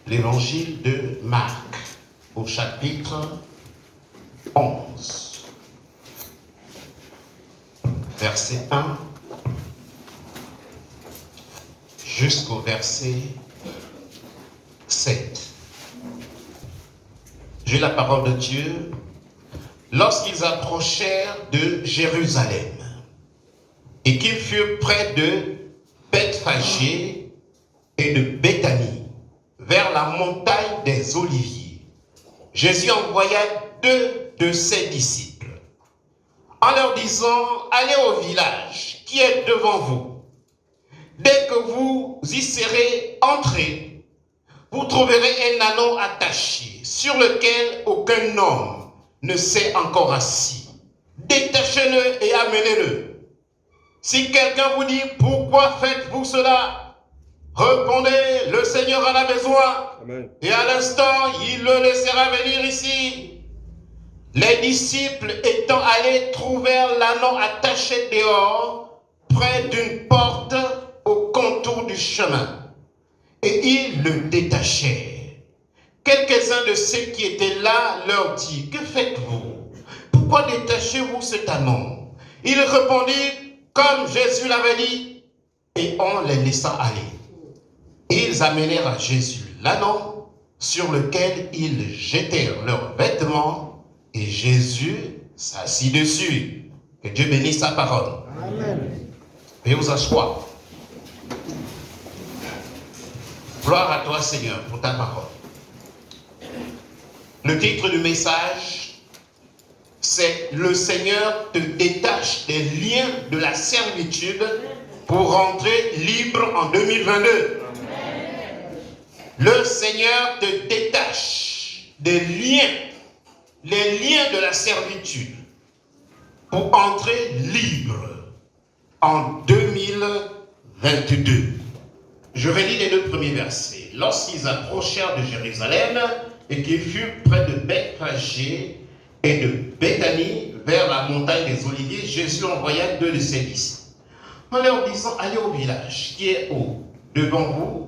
l'évangile de Marc, au chapitre 11, verset 1 jusqu'au verset 7. J'ai la parole de Dieu. Lorsqu'ils approchèrent de Jérusalem et qu'ils furent près de Bethphagée et de Béthanie, vers la montagne des Oliviers, Jésus envoya 2 de ses disciples, en leur disant: allez au village qui est devant vous. Dès que vous y serez entrés, vous trouverez un ânon attaché, sur lequel aucun homme ne s'est encore assis. Détachez-le et amenez-le. Si quelqu'un vous dit: pourquoi faites-vous cela? Répondez: le Seigneur en a besoin. Amen. Et à l'instant, il le laissera venir ici. Les disciples étant allés trouvèrent l'ânon attaché dehors, près d'une porte au contour du chemin. Et ils le détachèrent. Quelques-uns de ceux qui étaient là leur dirent: que faites-vous? Pourquoi détachez-vous cet ânon? Ils répondirent comme Jésus l'avait dit, et on les laissa aller. Ils amenèrent à Jésus l'ânon, sur lequel ils jetèrent leurs vêtements, et Jésus s'assit dessus. Que Dieu bénisse sa parole. Amen. Veuillez vous asseoir. Gloire à toi, Seigneur, pour ta parole. Le titre du message, c'est « Le Seigneur te détache des liens de la servitude pour rentrer libre en 2022. » Le Seigneur te détache des liens, les liens de la servitude, pour entrer libre en 2022. Je relis les 2 premiers versets. Lorsqu'ils approchèrent de Jérusalem et qu'ils furent près de Bethphagée et de Béthanie, vers la montagne des Oliviers, Jésus envoya 2 de ses disciples, en leur disant: allez au village qui est devant vous.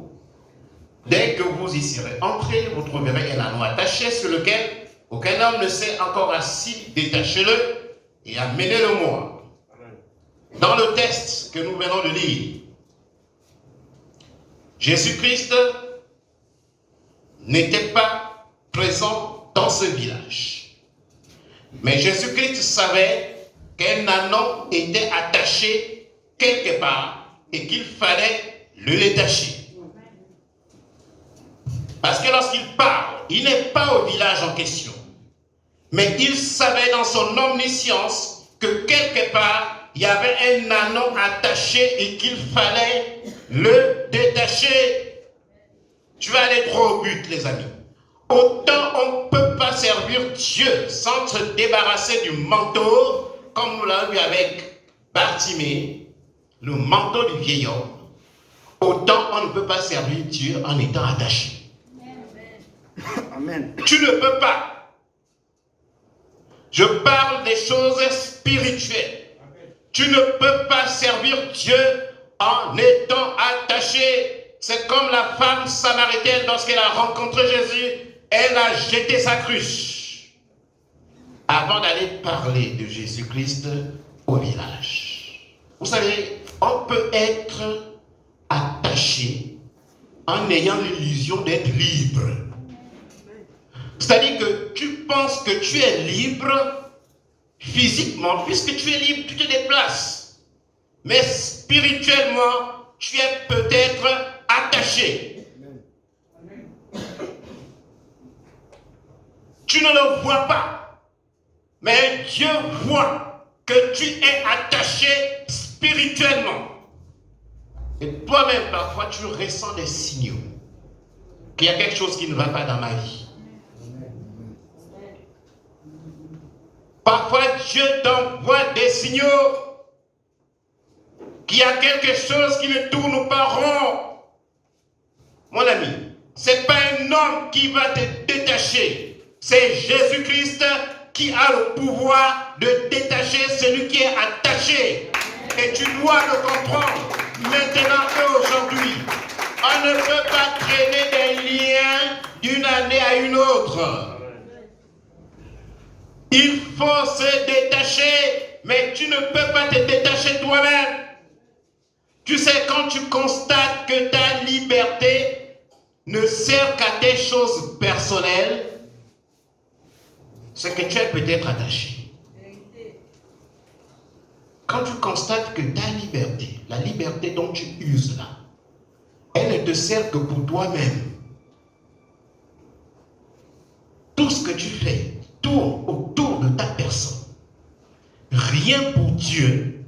Dès que vous y serez entrés, vous trouverez un ânon attaché sur lequel aucun homme ne s'est encore assis. Détachez-le et amenez-le-moi. Dans le texte que nous venons de lire, Jésus-Christ n'était pas présent dans ce village. Mais Jésus-Christ savait qu'un ânon était attaché quelque part et qu'il fallait le détacher. Parce que lorsqu'il parle, il n'est pas au village en question. Mais il savait dans son omniscience que quelque part, il y avait un ânon attaché et qu'il fallait le détacher. Tu vas aller droit au but, les amis. Autant on ne peut pas servir Dieu sans se débarrasser du manteau, comme nous l'avons vu avec Bartimée, le manteau du vieil homme. Autant on ne peut pas servir Dieu en étant attaché. Amen. Tu ne peux pas. Je parle des choses spirituelles. Amen. Tu ne peux pas servir Dieu en étant attaché. C'est comme la femme samaritaine lorsqu'elle a rencontré Jésus, elle a jeté sa cruche avant d'aller parler de Jésus-Christ au village. Vous savez, on peut être attaché en ayant l'illusion d'être libre. C'est-à-dire que tu penses que tu es libre physiquement, puisque tu es libre, tu te déplaces. Mais spirituellement, tu es peut-être attaché. Tu ne le vois pas. Mais Dieu voit que tu es attaché spirituellement. Et toi-même, parfois, tu ressens des signaux qu'il y a quelque chose qui ne va pas dans ma vie. Parfois, Dieu t'envoie des signaux qu'il y a quelque chose qui ne tourne pas rond. Mon ami, ce n'est pas un homme qui va te détacher. C'est Jésus-Christ qui a le pouvoir de détacher celui qui est attaché. Et tu dois le comprendre maintenant et aujourd'hui. On ne peut pas traîner des liens d'une année à une autre. Il faut se détacher, mais tu ne peux pas te détacher toi-même. Tu sais, quand tu constates que ta liberté ne sert qu'à tes choses personnelles, c'est que tu es peut-être attaché. Quand tu constates que ta liberté, la liberté dont tu uses là, elle ne te sert que pour toi-même. Tout ce que tu fais tourne autour de ta personne. Rien pour Dieu.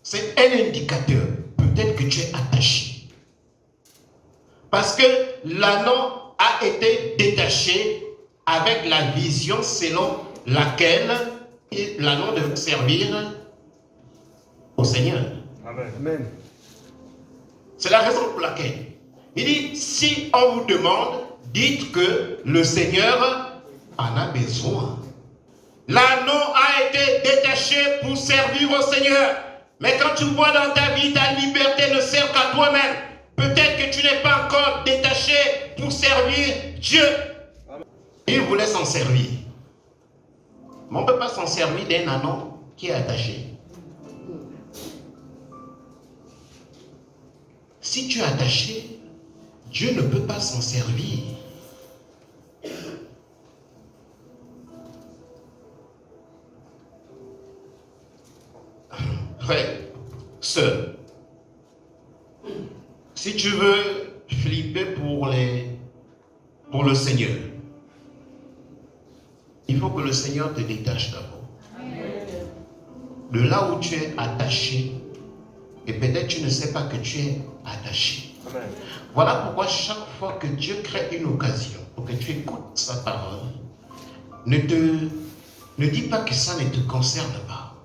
C'est un indicateur. Peut-être que tu es attaché. Parce que l'anneau a été détaché avec la vision selon laquelle l'anneau devait servir au Seigneur. Amen. C'est la raison pour laquelle il dit, si on vous demande, dites que le Seigneur en a besoin. L'anneau a été détaché pour servir au Seigneur. Mais quand tu vois dans ta vie, ta liberté ne sert qu'à toi-même. Peut-être que tu n'es pas encore détaché pour servir Dieu. Il voulait s'en servir. Mais on ne peut pas s'en servir d'un anneau qui est attaché. Si tu es attaché, Dieu ne peut pas s'en servir. Frère, sœur, si tu veux flipper pour le Seigneur, il faut que le Seigneur te détache d'abord. De là où tu es attaché, et peut-être tu ne sais pas que tu es attaché. Amen. Voilà pourquoi chaque fois que Dieu crée une occasion pour que tu écoutes sa parole, ne dis pas que ça ne te concerne pas.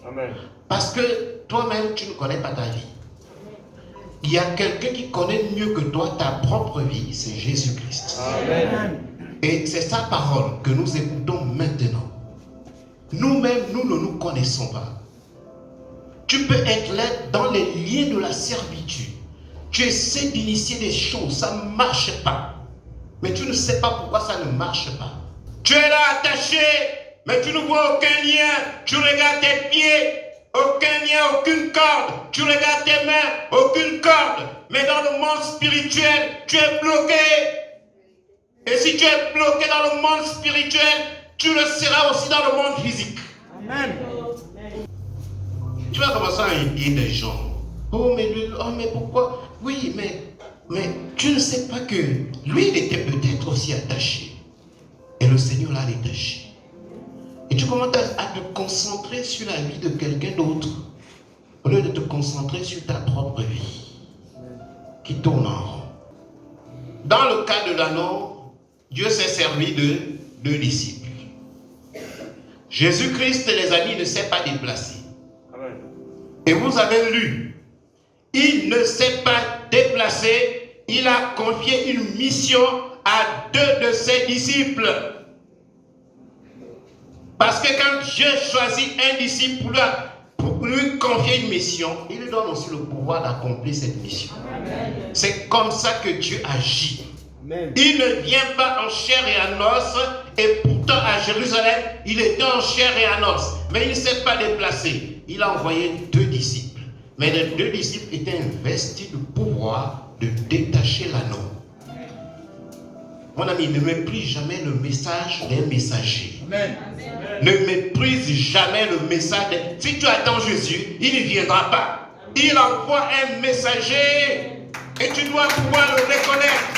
Amen. Parce que toi-même, tu ne connais pas ta vie. Il y a quelqu'un qui connaît mieux que toi ta propre vie, c'est Jésus-Christ. Amen. Et c'est sa parole que nous écoutons maintenant. Nous-mêmes, nous ne nous connaissons pas. Tu peux être là dans les liens de la servitude. Tu essaies d'initier des choses, ça ne marche pas. Mais tu ne sais pas pourquoi ça ne marche pas. Tu es là attaché, mais tu ne vois aucun lien. Tu regardes tes pieds, aucun lien, aucune corde. Tu regardes tes mains, aucune corde. Mais dans le monde spirituel, tu es bloqué. Et si tu es bloqué dans le monde spirituel, tu le seras aussi dans le monde physique. Amen. Tu vas commencer à dire des gens. Oh mais pourquoi? Oui, mais tu ne sais pas que lui, il était peut-être aussi attaché. Et le Seigneur l'a détaché. Et tu commences à te concentrer sur la vie de quelqu'un d'autre, au lieu de te concentrer sur ta propre vie, qui tourne en rond. Dans le cas de l'anneau, Dieu s'est servi de deux disciples. Jésus-Christ, les amis, ne s'est pas déplacé. Amen. Et vous avez lu, il ne s'est pas déplacé, il a confié une mission à deux de ses disciples. Parce que quand Dieu choisit un disciple pour lui confier une mission, il lui donne aussi le pouvoir d'accomplir cette mission. C'est comme ça que Dieu agit. Amen. Il ne vient pas en chair et en os, et pourtant à Jérusalem, il était en chair et en os. Mais il ne s'est pas déplacé. Il a envoyé deux disciples. Mais les deux disciples étaient investis du pouvoir de détacher l'anneau. Mon ami, ne méprise jamais le message d'un messager. Amen. Ne méprise jamais le message d'un... Si tu attends Jésus, il ne viendra pas. Il envoie un messager et tu dois pouvoir le reconnaître.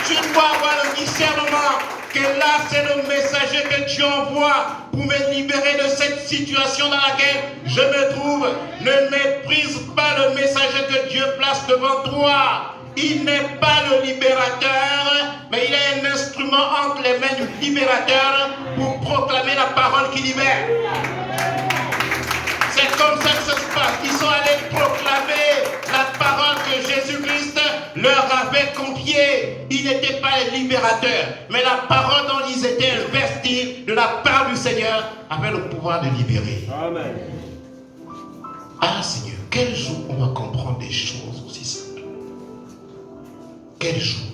Tu dois avoir le discernement que là c'est le messager que Dieu envoie pour me libérer de cette situation dans laquelle je me trouve. Ne méprise pas le messager que Dieu place devant toi. Il n'est pas le libérateur, mais il est un instrument entre les mains du libérateur pour proclamer la parole qui libère. C'est comme ça que ça se passe. Ils sont allés proclamer la parole que Jésus-Christ leur avait confiée. Ils n'étaient pas les libérateurs, mais la parole dont ils étaient investis de la part du Seigneur avait le pouvoir de libérer. Amen. Ah Seigneur, quel jour on va comprendre des choses aussi simples? Quel jour?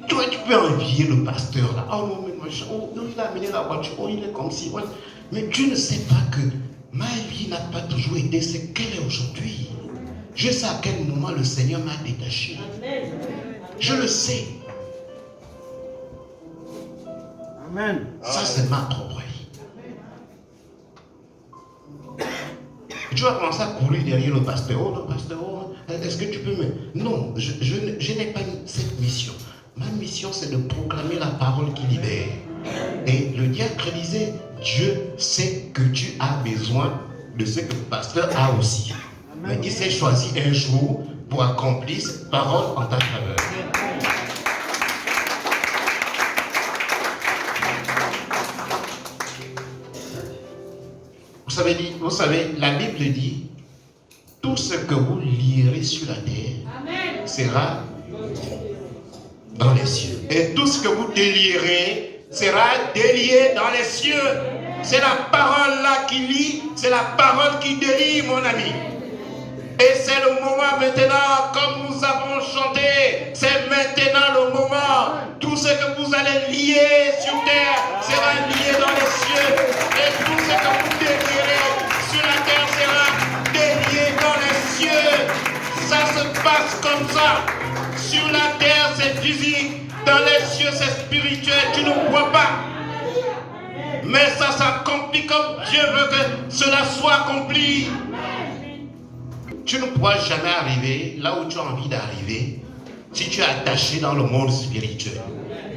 Toi, tu peux envier le pasteur là. Oh non, mais machin, oh, il a amené la voiture, oh, il est comme si. Ouais. Mais tu ne sais pas que ma vie n'a pas toujours été ce qu'elle est aujourd'hui. Je sais à quel moment le Seigneur m'a détaché. Je le sais. Amen. Ça, c'est ma propre vie. Tu vas commencer à courir derrière le pasteur. Oh, le pasteur, oh, est-ce que tu peux me... Non, je n'ai pas cette mission. Ma mission, c'est de proclamer la parole qui libère. Et le diacre disait, Dieu sait que tu as besoin de ce que le pasteur a aussi. Mais il s'est choisi un jour pour accomplir cette parole en ta faveur. Vous savez, la Bible dit, tout ce que vous lirez sur la terre sera dans les cieux. Et tout ce que vous délierez sera délié dans les cieux. C'est la parole là qui lit, c'est la parole qui délie, mon ami. Et c'est le moment maintenant, comme nous avons chanté, c'est maintenant le moment. Tout ce que vous allez lier sur terre sera lié dans les cieux. Et tout ce que vous délierez sur la terre sera délié dans les cieux. Ça se passe comme ça. Sur la terre, c'est physique. Dans les cieux, c'est spirituel. Tu ne vois pas. Mais ça s'accomplit comme Dieu veut que cela soit accompli. Tu ne pourras jamais arriver là où tu as envie d'arriver si tu es attaché dans le monde spirituel.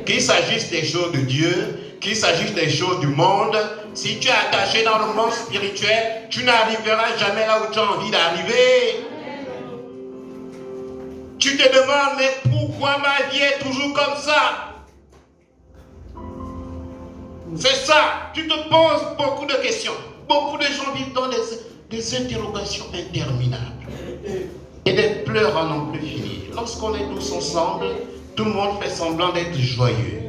Qu'il s'agisse des choses de Dieu, qu'il s'agisse des choses du monde, si tu es attaché dans le monde spirituel, tu n'arriveras jamais là où tu as envie d'arriver. Tu te demandes, mais pourquoi ma vie est toujours comme ça? C'est ça, tu te poses beaucoup de questions. Beaucoup de gens vivent dans des interrogations interminables. Et des pleurs à n'en plus finir. Lorsqu'on est tous ensemble, tout le monde fait semblant d'être joyeux.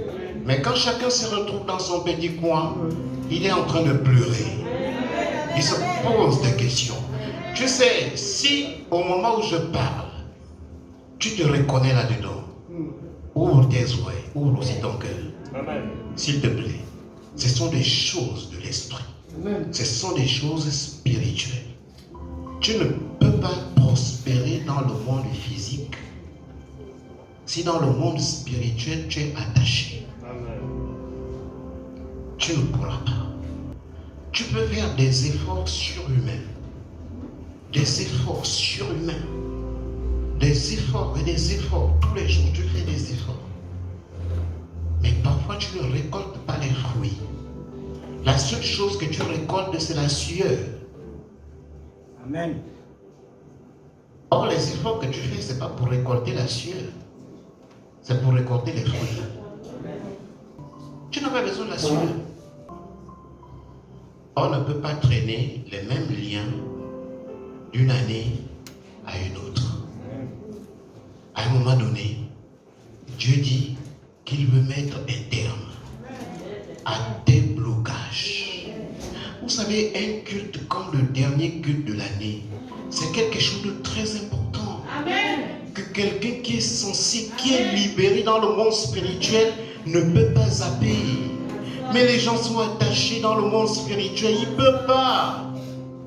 Mais quand chacun se retrouve dans son petit coin, il est en train de pleurer. Il se pose des questions. Tu sais, si au moment où je parle, tu te reconnais là-dedans, ouvre tes oreilles, ouvre aussi ton cœur. S'il te plaît. Ce sont des choses de l'esprit. Ce sont des choses spirituelles. Tu ne peux pas prospérer dans le monde physique si dans le monde spirituel tu es attaché. Tu ne pourras pas. Tu peux faire des efforts surhumains. Des efforts surhumains. Des efforts et des efforts. Tous les jours, tu fais des efforts. Mais parfois, tu ne récoltes pas les fruits. La seule chose que tu récoltes, c'est la sueur. Amen. Or, les efforts que tu fais, ce n'est pas pour récolter la sueur. C'est pour récolter les fruits. Tu n'as pas besoin de la sueur. On ne peut pas traîner les mêmes liens d'une année à une autre. À un moment donné, Dieu dit qu'il veut mettre un terme à des blocages. Vous savez, un culte comme le dernier culte de l'année, c'est quelque chose de très important. Amen. Que quelqu'un qui est censé, qui est libéré dans le monde spirituel, ne peut pas zapper. Mais les gens sont attachés dans le monde spirituel, ils ne peuvent pas.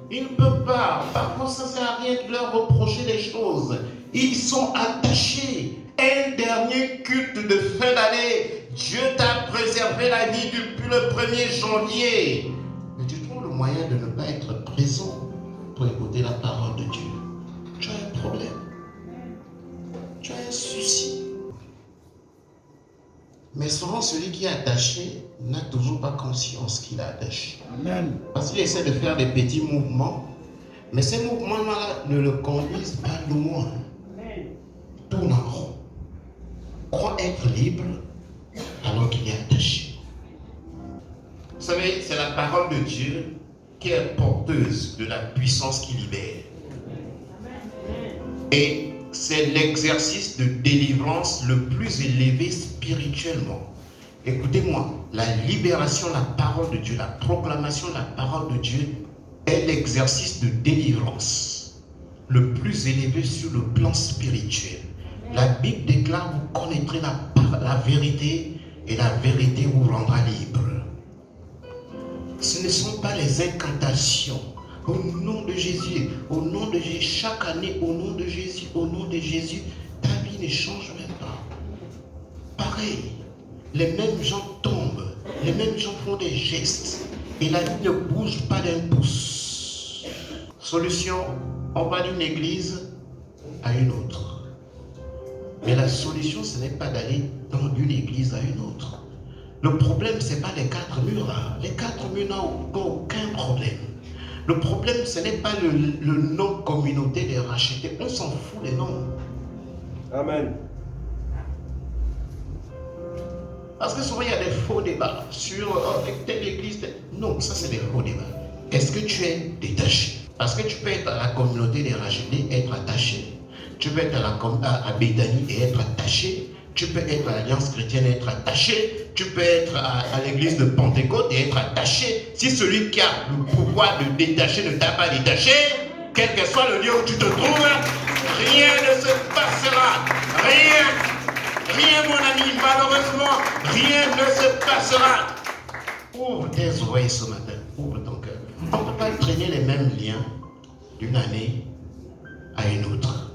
Ils ne peuvent pas. Parfois, ça ne sert à rien de leur reprocher des choses. Ils sont attachés. Un dernier culte de fin d'année. Dieu t'a préservé la vie depuis le 1er janvier. Mais tu trouves le moyen de ne pas être présent pour écouter la parole de Dieu. Tu as un problème. Tu as un souci. Mais souvent, celui qui est attaché n'a toujours pas conscience qu'il est attaché. Amen. Parce qu'il essaie de faire des petits mouvements. Mais ces mouvements-là ne le conduisent pas loin. Tourne en rond. Croit être libre alors qu'il est attaché. Vous savez, c'est la parole de Dieu qui est porteuse de la puissance qui libère. Et c'est l'exercice de délivrance le plus élevé spirituellement. Écoutez-moi, la libération, la parole de Dieu, la proclamation de la parole de Dieu, est l'exercice de délivrance le plus élevé sur le plan spirituel. La Bible déclare: vous connaîtrez la vérité et la vérité vous rendra libre. Ce ne sont pas les incantations. Au nom de Jésus, au nom de Jésus, chaque année, au nom de Jésus, au nom de Jésus, ta vie ne change même pas. Pareil, les mêmes gens tombent, les mêmes gens font des gestes et la vie ne bouge pas d'un pouce. Solution, on va d'une église à une autre. Mais la solution, ce n'est pas d'aller d'une église à une autre. Le problème, ce n'est pas les 4 murs là. Les 4 murs n'ont aucun problème. Le problème, ce n'est pas le nom communauté des rachetés. On s'en fout des noms. Amen. Parce que souvent, il y a des faux débats sur telle église. Non, ça, c'est des faux débats. Est-ce que tu es détaché? Parce que tu peux être à la communauté des rachetés et être attaché. Tu peux être à Béthanie et être attaché. Tu peux être à l'Alliance chrétienne et être attaché. Tu peux être à l'église de Pentecôte et être attaché. Si celui qui a le pouvoir de détacher ne t'a pas détaché, quel que soit le lieu où tu te trouves, rien ne se passera. Rien mon ami, malheureusement, rien ne se passera. Ouvre tes oreilles ce matin, ouvre ton cœur. On ne peut pas traîner les mêmes liens d'une année à une autre.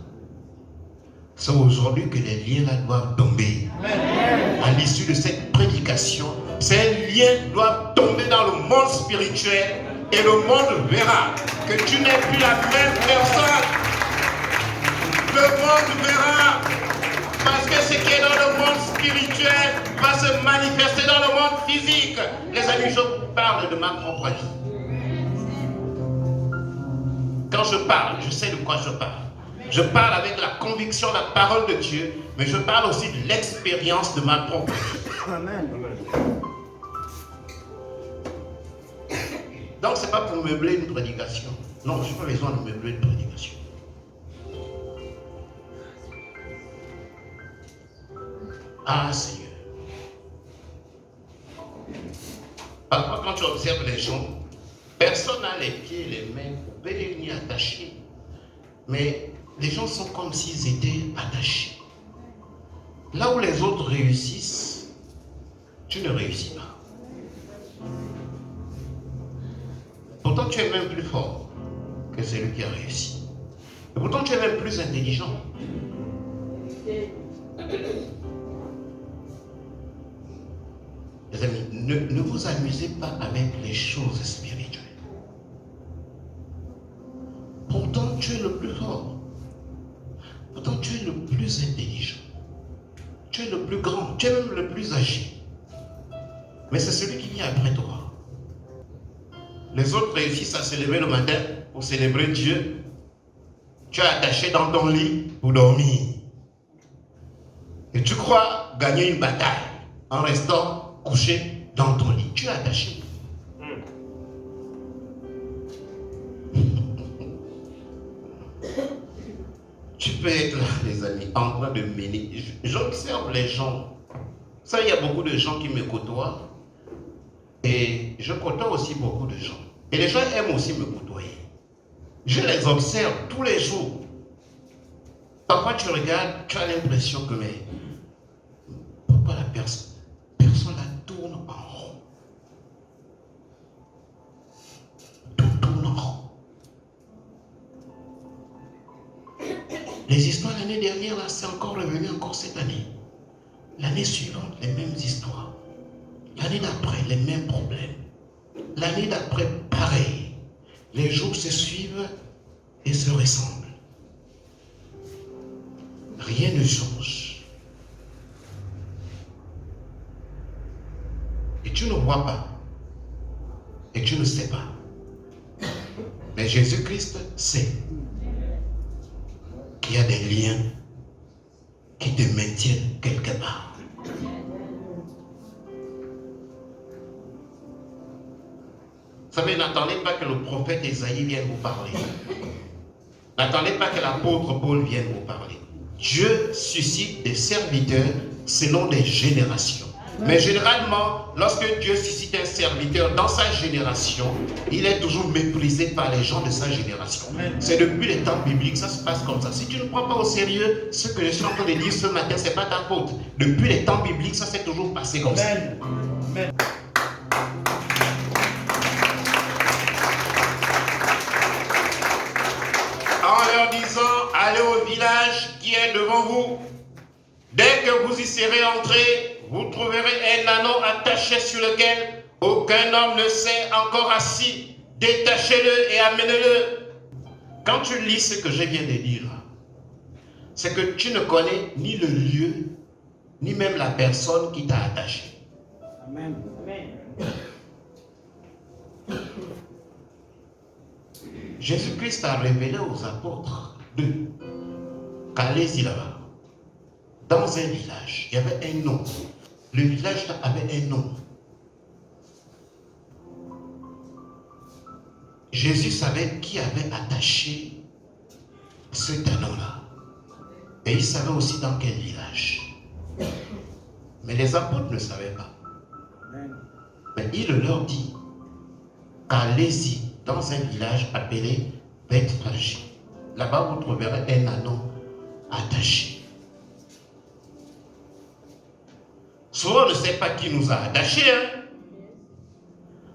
C'est aujourd'hui que les liens là doivent tomber. À l'issue de cette prédication, ces liens doivent tomber dans le monde spirituel et le monde verra que tu n'es plus la même personne. Le monde verra parce que ce qui est dans le monde spirituel va se manifester dans le monde physique. Les amis, je parle de ma propre vie. Quand je parle, je sais de quoi je parle. Je parle avec la conviction de la parole de Dieu, mais je parle aussi de l'expérience de ma propre vie. Amen. Donc, ce n'est pas pour meubler une prédication. Non, je n'ai pas besoin de meubler une prédication. Ah, Seigneur. Parfois, quand tu observes les gens, personne n'a les pieds et les mains au ni attachés. Mais les gens sont comme s'ils étaient attachés. Là où les autres réussissent, tu ne réussis pas. Pourtant, tu es même plus fort que celui qui a réussi. Et pourtant, tu es même plus intelligent. Les amis, ne vous amusez pas avec les choses spirituelles. Pourtant, tu es le plus fort. Pourtant, tu es le plus intelligent. Tu es le plus grand. Tu es même le plus âgé. Mais c'est celui qui vient après toi. Les autres réussissent à se lever le matin pour célébrer Dieu. Tu es attaché dans ton lit pour dormir. Et tu crois gagner une bataille en restant couché dans ton lit. Tu es attaché. Tu peux être là, les amis, en train de mener. J'observe les gens. Ça, il y a beaucoup de gens qui me côtoient. Et je côtoie aussi beaucoup de gens. Et les gens aiment aussi me côtoyer. Je les observe tous les jours. Parfois, tu regardes, tu as l'impression que, mais pourquoi la personne la tourne en rond? Tout tourne en rond. Les histoires l'année dernière, là, c'est encore revenu encore cette année. L'année suivante, les mêmes histoires. L'année d'après, les mêmes problèmes. L'année d'après, pareil. Les jours se suivent et se ressemblent. Rien ne change. Et tu ne vois pas. Et tu ne sais pas. Mais Jésus-Christ sait qu'il y a des liens qui te maintiennent quelque part. Vous savez, n'attendez pas que le prophète Esaïe vienne vous parler. N'attendez pas que l'apôtre Paul vienne vous parler. Dieu suscite des serviteurs selon des générations. Mais généralement, lorsque Dieu suscite un serviteur dans sa génération, il est toujours méprisé par les gens de sa génération. C'est depuis les temps bibliques, ça se passe comme ça. Si tu ne prends pas au sérieux ce que je suis en train de dire ce matin, ce n'est pas ta faute. Depuis les temps bibliques, ça s'est toujours passé comme ça. Amen. En leur disant, allez au village qui est devant vous. Dès que vous y serez entrés, vous trouverez un anneau attaché sur lequel aucun homme ne s'est encore assis. Détachez-le et amenez-le. Quand tu lis ce que je viens de dire, c'est que tu ne connais ni le lieu, ni même la personne qui t'a attaché. Amen. Jésus-Christ a révélé aux apôtres qu'allez-y là-bas. Dans un village, il y avait un nom. Le village là avait un nom. Jésus savait qui avait attaché cet anneau-là. Et il savait aussi dans quel village. Mais les apôtres ne savaient pas. Mais il leur dit qu'allez-y dans un village appelé Bethphagée. Là-bas, vous trouverez un anneau attaché. Souvent, on ne sait pas qui nous a attachés.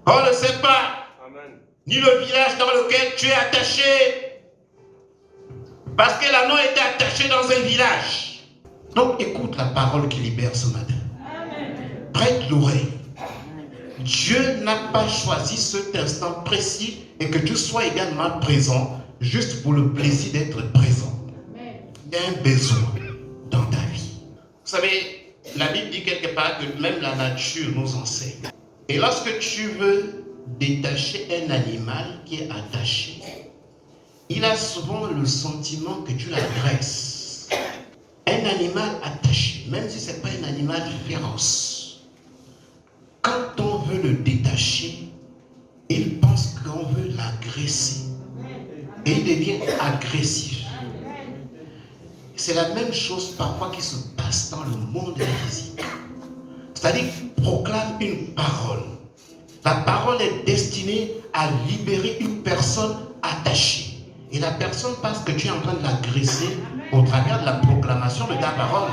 On ne sait pas. Amen. Ni le village dans lequel tu es attaché. Parce que l'anneau était attaché dans un village. Donc, écoute la parole qui libère ce matin. Prête l'oreille. Dieu n'a pas choisi cet instant précis et que tu sois également présent juste pour le plaisir d'être présent. Il y a un besoin dans ta vie. Vous savez, la Bible dit quelque part que même la nature nous enseigne. Et lorsque tu veux détacher un animal qui est attaché, il a souvent le sentiment que tu l'agresses. Un animal attaché, même si ce n'est pas un animal féroce, quand on veut le détacher, il pense qu'on veut l'agresser. Et il devient agressif. C'est la même chose parfois qui se passe dans le monde physique. C'est-à-dire qu'il proclame une parole. La parole est destinée à libérer une personne attachée. Et la personne pense que tu es en train de l'agresser au travers de la proclamation de ta parole.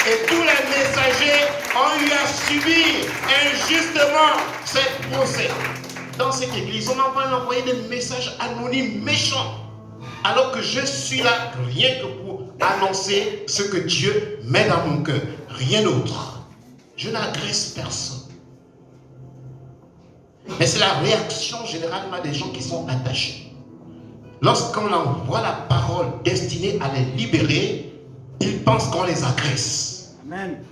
Et tous les messagers ont eu à subir injustement cette procès. Dans cette église, on m'a envoyé des messages anonymes méchants. Alors que je suis là rien que pour annoncer ce que Dieu met dans mon cœur. Rien d'autre. Je n'agresse personne. Mais c'est la réaction généralement des gens qui sont attachés. Lorsqu'on envoie la parole destinée à les libérer, ils pensent qu'on les agresse. Amen.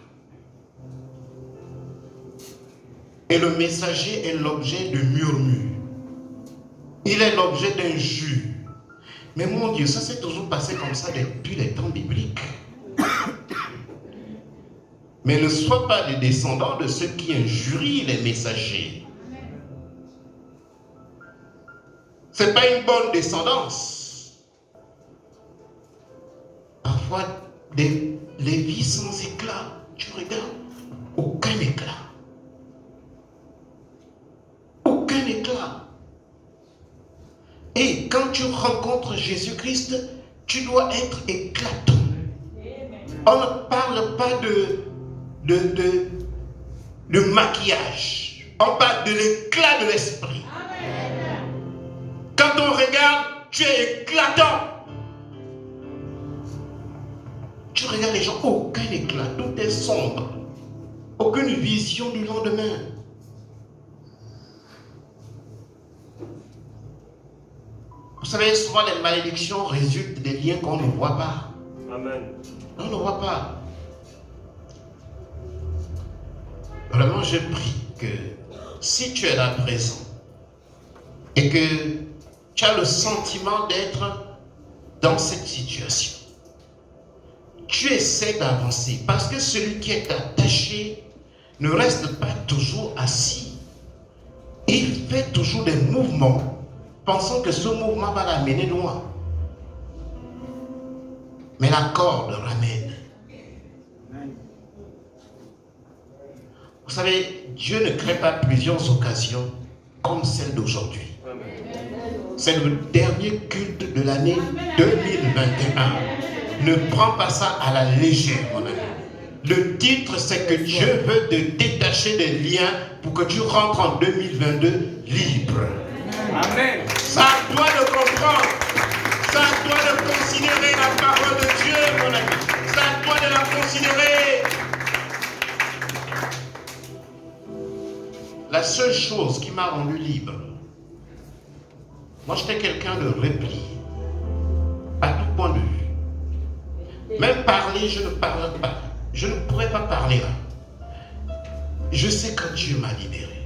Et le messager est l'objet de murmures. Il est l'objet d'injures. Mais mon Dieu, ça s'est toujours passé comme ça depuis les temps bibliques. Mais ne sois pas des descendants de ceux qui injurient les messagers. Ce n'est pas une bonne descendance. Parfois, les vies sans éclat, tu regardes, aucun éclat. Aucun éclat. Et quand tu rencontres Jésus-Christ, tu dois être éclatant. On ne parle pas de maquillage. On parle de l'éclat de l'esprit. Quand on regarde, tu es éclatant. Tu regardes les gens, aucun éclat, tout est sombre. Aucune vision du lendemain. Vous savez, souvent les malédictions résultent des liens qu'on ne voit pas. Amen. On ne voit pas. Vraiment, je prie que si tu es là présent et que tu as le sentiment d'être dans cette situation, tu essaies d'avancer parce que celui qui est attaché ne reste pas toujours assis. Il fait toujours des mouvements pensant que ce mouvement va l'amener loin. Mais la corde ramène. Vous savez, Dieu ne crée pas plusieurs occasions comme celle d'aujourd'hui. C'est le dernier culte de l'année 2021. Ne prends pas ça à la légère, mon ami. Le titre, c'est que Dieu veut te détacher des liens pour que tu rentres en 2022 libre. Amen. Ça à toi de comprendre. Ça à toi de considérer la parole de Dieu, mon ami. Ça à toi de la considérer. La seule chose qui m'a rendu libre, moi j'étais quelqu'un de repli, à tout point de vue. Même parler, je ne parle pas. Je ne pourrais pas parler là. Je sais que Dieu m'a libéré.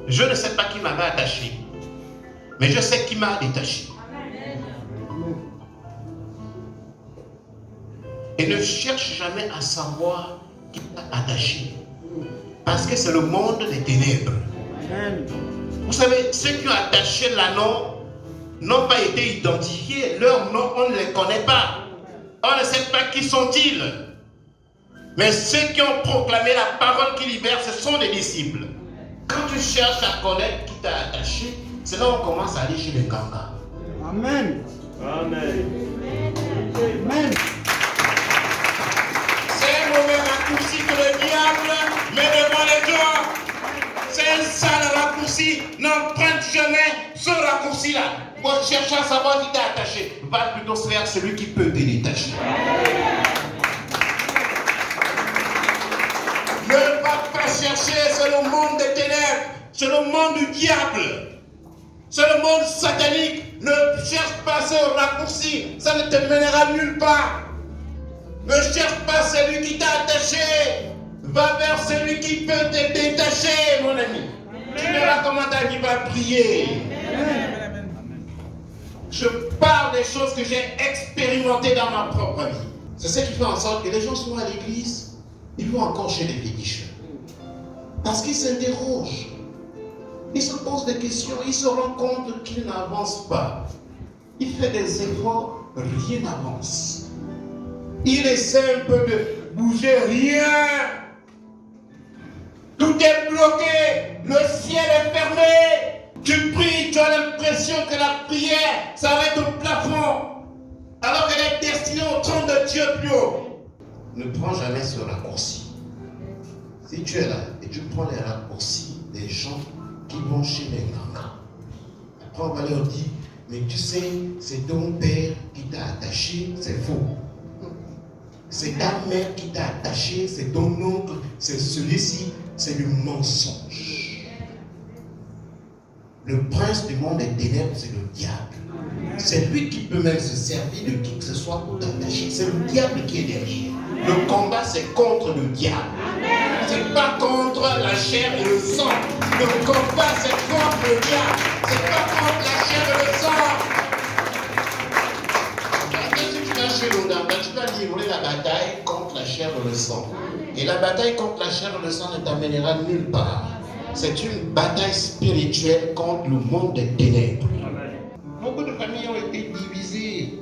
Je ne sais pas qui m'avait attaché, mais je sais qui m'a détaché. Et ne cherche jamais à savoir qui t'a attaché. Parce que c'est le monde des ténèbres. Amen. Vous savez, ceux qui ont attaché l'anneau n'ont pas été identifiés. Leur nom, on ne les connaît pas. On ne sait pas qui sont-ils. Mais ceux qui ont proclamé la parole qui libère, ce sont des disciples. Quand tu cherches à connaître qui t'a attaché, c'est là où on commence à aller chez les gangas. Amen. Amen. Amen. C'est un mauvais raccourci que le diable met devant les gens. C'est un sale raccourci. N'emprunte jamais ce raccourci-là. Pour chercher à savoir qui t'a attaché, va plutôt se faire celui qui peut te détacher. Ne va pas chercher, c'est le monde des ténèbres, c'est le monde du diable, c'est le monde satanique. Ne cherche pas ce raccourci, ça ne te mènera nulle part. Ne cherche pas celui qui t'a attaché, va vers celui qui peut te détacher, mon ami. Tu verras comment ta vie va prier. Je parle des choses que j'ai expérimentées dans ma propre vie. C'est ce qui fait en sorte que les gens sont à l'église, ils vont encore chez les féticheurs. Parce qu'ils s'interrogent. Ils se posent des questions, ils se rendent compte qu'ils n'avancent pas. Il fait des efforts, rien n'avance. Il essaie un peu de bouger, rien. Tout est bloqué, le ciel est fermé. Tu pries, tu as l'impression que la prière s'arrête au plafond, alors qu'elle est destinée au trône de Dieu plus haut. Ne prends jamais ce raccourci. Si tu es là et tu prends les raccourcis des gens qui vont chez les gangas, après on va leur dire, mais tu sais, c'est ton père qui t'a attaché, c'est faux. C'est ta mère qui t'a attaché, c'est ton oncle, c'est celui-ci, c'est du mensonge. Le prince du monde des ténèbres, c'est le diable. C'est lui qui peut même se servir de qui que ce soit pour t'attacher. C'est le diable qui est derrière. Le combat, c'est contre le diable. C'est pas contre la chair et le sang. Le combat, c'est contre le diable. C'est pas contre la chair et le sang. Quand tu vas chez l'Odamba, tu vas livrer la bataille contre la chair et le sang. Et la bataille contre la chair et le sang ne t'amènera nulle part. C'est une bataille spirituelle contre le monde des ténèbres. Beaucoup de familles ont été divisées.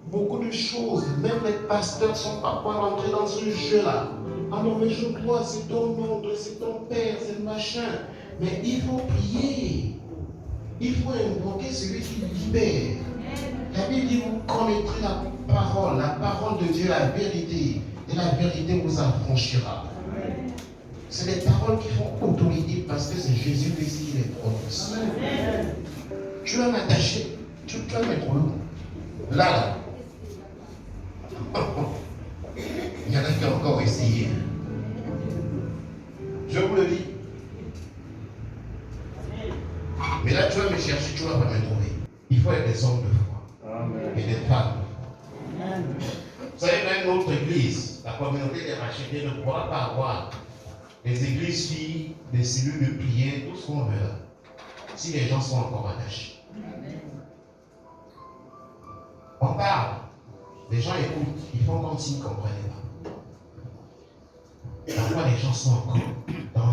Beaucoup de choses, même les pasteurs sont parfois rentrés dans ce jeu-là. Ah non, mais je crois, c'est ton oncle, c'est ton père, c'est le machin. Mais il faut prier. Il faut invoquer celui qui libère. La Bible dit, vous connaîtrez la parole de Dieu, la vérité. Et la vérité vous affranchira. C'est des paroles qui font autorité parce que c'est Jésus-Christ qui les prononce. Tu vas m'attacher, tu vas me mettre où? Là. Il y en a qui ont encore essayé. Je vous le dis. Mais là, tu vas me chercher, tu ne vas pas me trouver. Il faut être des hommes de foi. Amen. Et des femmes. Amen. Vous savez, même notre église, la communauté des rachetés ne pourra pas avoir des églises filles, des cellules de prière, tout ce qu'on veut là, si les gens sont encore attachés. On parle, les gens écoutent, ils font comme s'ils ne comprenaient pas. Parfois, les gens sont encore dans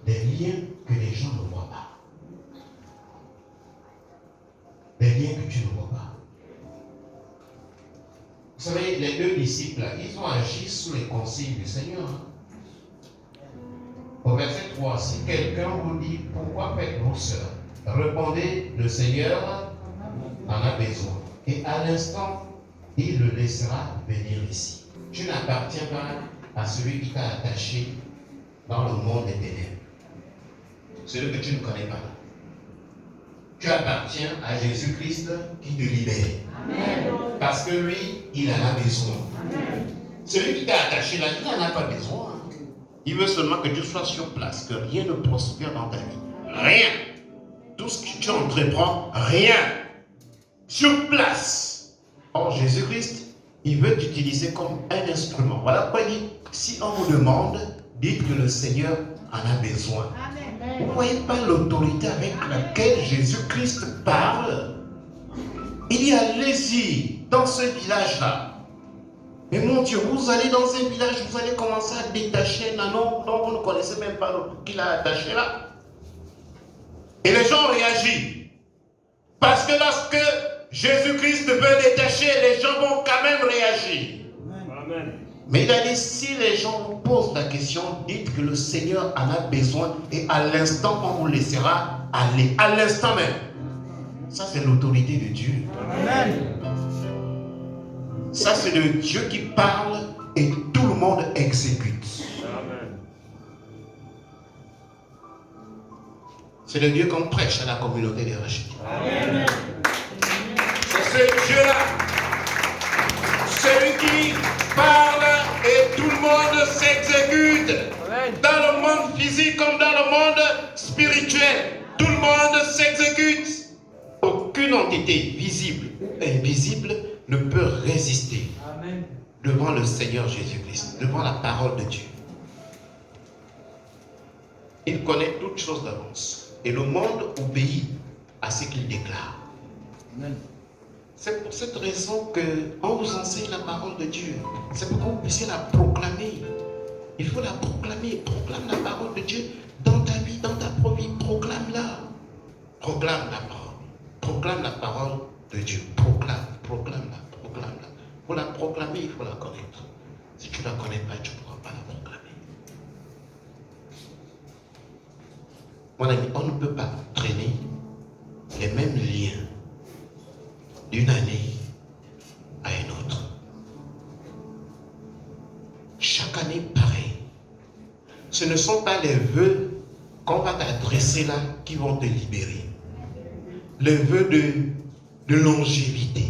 des liens que les gens ne voient pas. Des liens que tu ne vois pas. Vous savez, les deux disciples, là, ils ont agi sous les consignes du Seigneur. Au verset 3, si quelqu'un vous dit, pourquoi faites-vous cela? Répondez, le Seigneur en a besoin. Et à l'instant, il le laissera venir ici. Tu n'appartiens pas à celui qui t'a attaché dans le monde des ténèbres. Celui que tu ne connais pas. Tu appartiens à Jésus-Christ qui te libère. Amen. Parce que lui, il en a besoin. Amen. Celui qui t'a attaché là, il n'en a pas besoin. Il veut seulement que tu sois sur place, que rien ne prospère dans ta vie. Rien. Tout ce que tu entreprends, rien. Sur place. Or, Jésus-Christ, il veut t'utiliser comme un instrument. Voilà pourquoi il dit, si on vous demande, dites que le Seigneur en a besoin. Amen. Vous ne voyez pas l'autorité avec laquelle Jésus-Christ parle? Il dit, allez-y dans ce village-là. Mais mon Dieu, vous allez dans un village, vous allez commencer à détacher un anneau dont vous ne connaissez même pas qui l'a attaché là. Et les gens réagissent. Parce que lorsque Jésus-Christ veut détacher, les gens vont quand même réagir. Amen. Mais il a dit, si les gens vous posent la question, dites que le Seigneur en a besoin et à l'instant, on vous laissera aller. À l'instant même. Ça, c'est l'autorité de Dieu. Amen. Ça, c'est le Dieu qui parle et tout le monde exécute. Amen. C'est le Dieu qu'on prêche à la communauté des rachetés. Amen. C'est ce Dieu-là. Celui qui parle et tout le monde s'exécute. Amen. Dans le monde physique comme dans le monde spirituel. Tout le monde s'exécute. Aucune entité visible ou invisible ne peut résister. Amen. Devant le Seigneur Jésus-Christ, devant la parole de Dieu. Il connaît toutes choses d'avance. Et le monde obéit à ce qu'il déclare. Amen. C'est pour cette raison qu'on vous enseigne la parole de Dieu. C'est pour que vous puissiez la proclamer. Il faut la proclamer. Proclame la parole de Dieu dans ta vie, dans ta propre vie. Proclame-la. Proclame la parole. Proclame la parole de Dieu. Proclame, proclame-la, proclame-la. Pour la proclamer, il faut la connaître. Si tu ne la connais pas, tu ne pourras pas la proclamer. Mon ami, on ne peut pas traîner les mêmes liens d'une année à une autre. Chaque année, pareil. Ce ne sont pas les vœux qu'on va t'adresser là qui vont te libérer. Les vœux de longévité,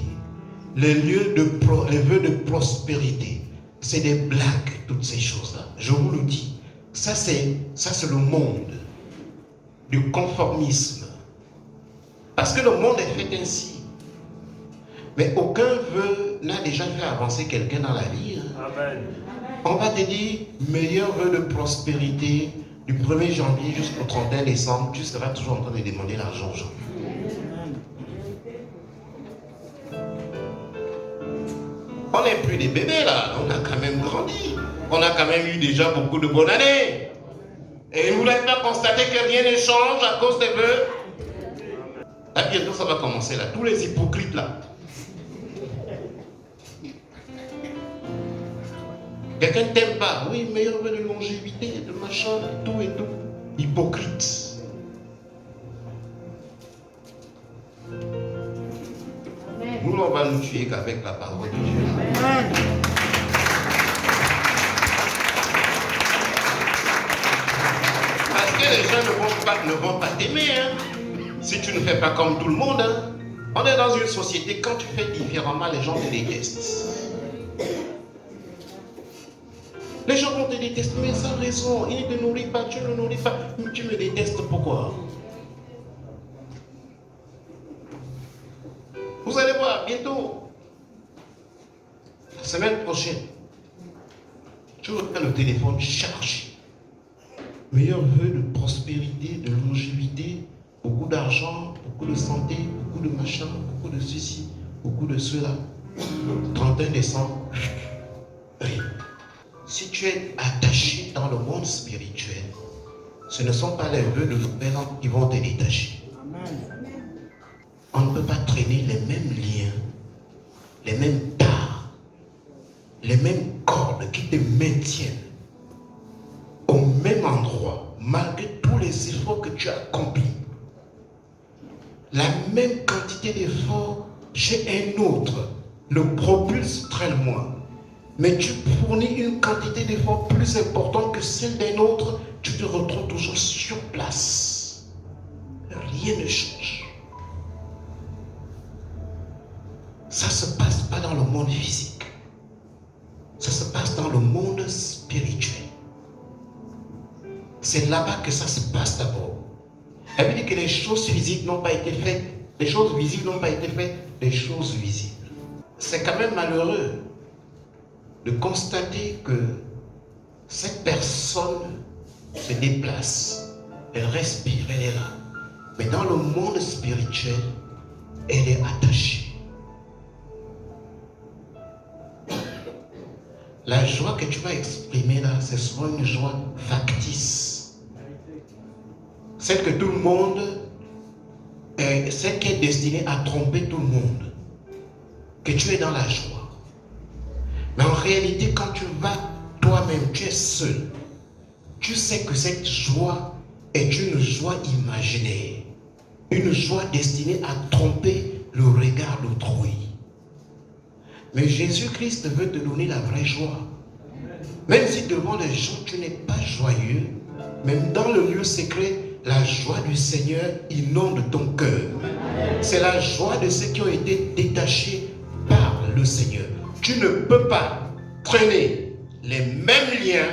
les vœux de prospérité, c'est des blagues, toutes ces choses-là. Je vous le dis, ça c'est le monde du conformisme. Parce que le monde est fait ainsi. Mais aucun vœu n'a déjà fait avancer quelqu'un dans la vie. Amen. On va te dire, meilleur vœu de prospérité, du 1er janvier jusqu'au 31 décembre, tu seras toujours en train de demander l'argent aux gens. On n'est plus des bébés là, on a quand même grandi. On a quand même eu déjà beaucoup de bonnes années. Et vous n'avez pas constaté que rien ne change à cause des vœux? Là, bientôt ça va commencer là, tous les hypocrites là. Quelqu'un ne t'aime pas, oui, meilleur vœu de longévité, de machin, et tout et tout. Hypocrite. Nous, on va nous tuer qu'avec la parole de Dieu. Amen. Parce que les gens ne vont pas t'aimer. Hein. Si tu ne fais pas comme tout le monde. Hein. On est dans une société, quand tu fais différemment, les gens te détestent. Les gens vont te détester, mais sans raison. Il ne te nourrit pas, tu ne le nourris pas. Mais tu me détestes, pourquoi? Vous allez voir, bientôt, la semaine prochaine, tu auras le téléphone chargé. Meilleur vœu de prospérité, de longévité, beaucoup d'argent, beaucoup de santé, beaucoup de machin, beaucoup de ceci, beaucoup de cela. 31 décembre, rien. Si tu es attaché dans le monde spirituel, ce ne sont pas les vœux de nouvel an qui vont te détacher. On ne peut pas traîner les mêmes liens, les mêmes tares les mêmes cordes qui te maintiennent au même endroit, malgré tous les efforts que tu as accomplis. La même quantité d'efforts chez un autre le propulse très loin. Mais tu fournis une quantité d'efforts plus importante que celle d'un autre, tu te retrouves toujours sur place. Rien ne change. Ça ne se passe pas dans le monde physique. Ça se passe dans le monde spirituel. C'est là-bas que ça se passe d'abord. Elle veut dire que les choses physiques n'ont pas été faites, les choses visibles n'ont pas été faites, les choses visibles. C'est quand même malheureux de constater que cette personne se déplace, elle respire, elle est là. Mais dans le monde spirituel, elle est attachée. La joie que tu vas exprimer là, c'est souvent une joie factice. Celle que tout le monde, celle qui est destinée à tromper tout le monde. Que tu es dans la joie. Mais en réalité, quand tu vas toi-même, tu es seul. Tu sais que cette joie est une joie imaginaire. Une joie destinée à tromper le regard d'autrui. Mais Jésus-Christ veut te donner la vraie joie. Même si devant les gens, tu n'es pas joyeux, même dans le lieu secret, la joie du Seigneur inonde ton cœur. C'est la joie de ceux qui ont été détachés par le Seigneur. Tu ne peux pas traîner les mêmes liens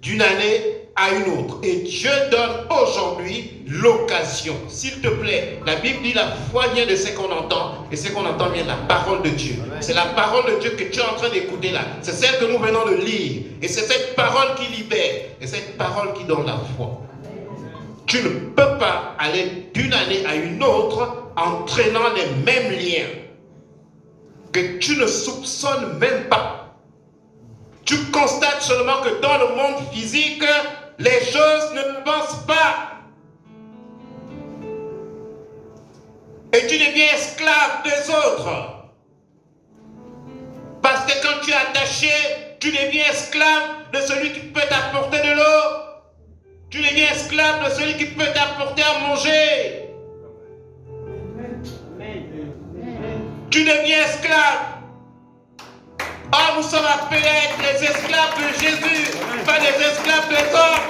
d'une année à une autre. Et Dieu donne aujourd'hui l'occasion. S'il te plaît, la Bible dit la foi vient de ce qu'on entend, et ce qu'on entend vient de la parole de Dieu. C'est la parole de Dieu que tu es en train d'écouter là. C'est celle que nous venons de lire. Et c'est cette parole qui libère. Et cette parole qui donne la foi. Tu ne peux pas aller d'une année à une autre en traînant les mêmes liens que tu ne soupçonnes même pas. Tu constates seulement que dans le monde physique, les choses ne pensent pas. Et tu deviens esclave des autres. Parce que quand tu es attaché, tu deviens esclave de celui qui peut t'apporter de l'eau. Tu deviens esclave de celui qui peut t'apporter à manger. Tu deviens esclave. Oh, nous sommes appelés à être les esclaves de Jésus, pas les esclaves des hommes.